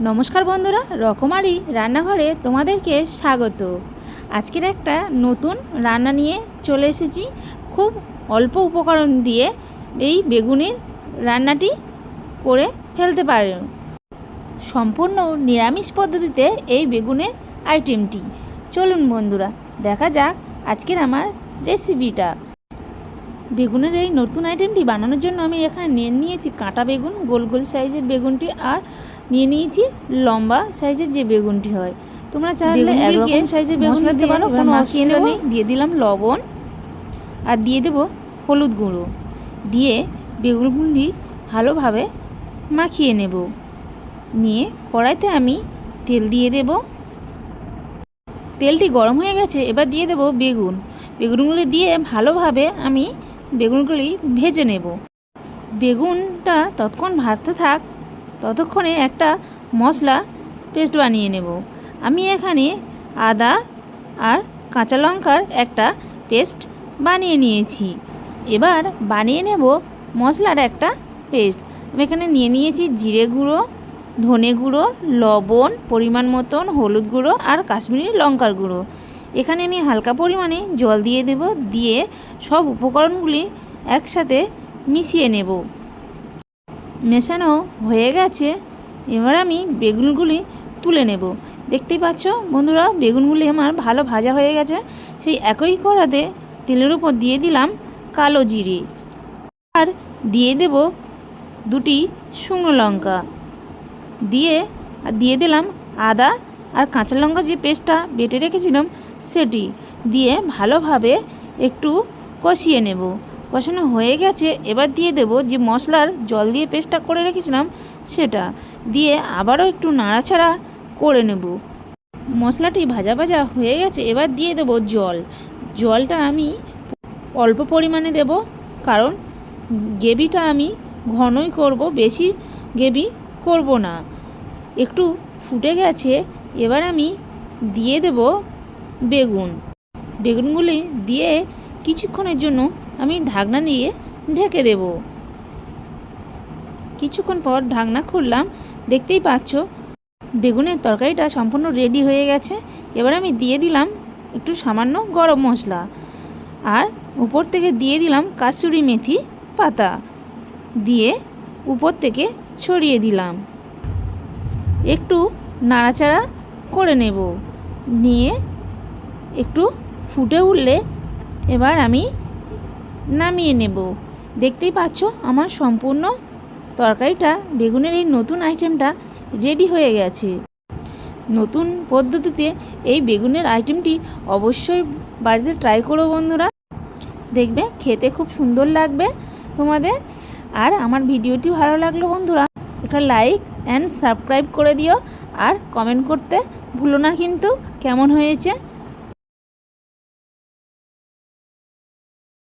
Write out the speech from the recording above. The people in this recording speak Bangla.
নমস্কার বন্ধুরা, রকমারি রান্নাঘরে তোমাদেরকে স্বাগত। আজকের একটা নতুন রান্না নিয়ে চলে এসেছি। খুব অল্প উপকরণ দিয়ে এই বেগুনের রান্নাটি করে ফেলতে পারে। সম্পূর্ণ নিরামিষ পদ্ধতিতে এই বেগুনের আইটেমটি। চলুন বন্ধুরা, দেখা যাক আজকের আমার রেসিপিটা। বেগুনের এই নতুন আইটেমটি বানানোর জন্য আমি এখানে নিয়ে নিয়েছি কাঁটা বেগুন, গোল গোল সাইজের বেগুনটি, আর নিয়ে নিয়েছি লম্বা সাইজের যে বেগুনটি হয়। তোমরা চাইলে একরকম সাইজের বেগুন দিতে পারো, কোনো অসুবিধা নেই। দিয়ে দিলাম লবণ আর দিয়ে দেব হলুদ গুঁড়ো, দিয়ে বেগুনগুলি ভালোভাবে মাখিয়ে নেব। নিয়ে কড়াইতে আমি তেল দিয়ে দেব। তেলটি গরম হয়ে গেছে, এবার দিয়ে দেব বেগুনগুলি দিয়ে ভালোভাবে আমি বেগুনগুলি ভেজে নেব। বেগুনটা ততক্ষণ ভাজতে থাক, ততক্ষণে একটা মশলা পেস্ট বানিয়ে নেব। আমি এখানে আদা আর কাঁচা লঙ্কার একটা পেস্ট বানিয়ে নিয়েছি। এবার বানিয়ে নেব মশলার একটা পেস্ট। আমি এখানে নিয়ে নিয়েছি জিরে গুঁড়ো, ধনে গুঁড়ো, লবণ পরিমাণ মতন, হলুদ গুঁড়ো আর কাশ্মীরি লঙ্কার গুঁড়ো। এখানে আমি হালকা পরিমাণে জল দিয়ে দেব, দিয়ে সব উপকরণগুলি একসাথে মিশিয়ে নেব। মেশানো হয়ে গেছে, এবার আমি বেগুনগুলি তুলে নেব। দেখতেই পাচ্ছ বন্ধুরা, বেগুনগুলি আমার ভালো ভাজা হয়ে গেছে। সেই একই কড়াতে তেলের উপর দিয়ে দিলাম কালো জিরে, আর দিয়ে দেব দুটি শুকনো লঙ্কা, দিয়ে দিলাম আদা আর কাঁচা লঙ্কা যে পেস্টটা বেটে রেখেছিলাম সেটি দিয়ে ভালোভাবে একটু কষিয়ে নেব। কষানো হয়ে গেছে, এবার দিয়ে দেব যে মশলার জল দিয়ে পেস্টটা করে রেখেছিলাম সেটা দিয়ে আবারও একটু নাড়াচাড়া করে নেব। মশলাটি ভাজা ভাজা হয়ে গেছে, এবার দিয়ে দেব জলটা আমি অল্প পরিমাণে দেব, কারণ গ্রেভিটা আমি ঘনই করব, বেশি গ্রেভি করব না। একটু ফুটে গেছে, এবার আমি দিয়ে দেব বেগুনগুলি দিয়ে কিছুক্ষণের জন্য আমি ঢাকনা দিয়ে ঢেকে দেব। কিছুক্ষণ পর ঢাকনা খুললাম, দেখতেই পাচ্ছ বেগুনের তরকারিটা সম্পূর্ণ রেডি হয়ে গেছে। এবার আমি দিয়ে দিলাম একটু সামান্য গরম মশলা, আর উপর থেকে দিয়ে দিলাম কাসুরি মেথি পাতা, দিয়ে উপর থেকে ছড়িয়ে দিলাম। একটু নাড়াচাড়া করে নেব, নিয়ে একটু ফুটে উঠলে এবার আমি নামিয়ে নেব। দেখতেই পাচ্ছ আমার সম্পূর্ণ তরকারিটা, বেগুনের এই নতুন আইটেমটা রেডি হয়ে গেছে। নতুন পদ্ধতিতে এই বেগুনের আইটেমটি অবশ্যই বাড়িতে ট্রাই করো বন্ধুরা, দেখবে খেতে খুব সুন্দর লাগবে তোমাদের। আর আমার ভিডিওটি ভালো লাগলো বন্ধুরা, একটা লাইক অ্যান্ড সাবস্ক্রাইব করে দিও, আর কমেন্ট করতে ভুলো না কিন্তু কেমন হয়েছে।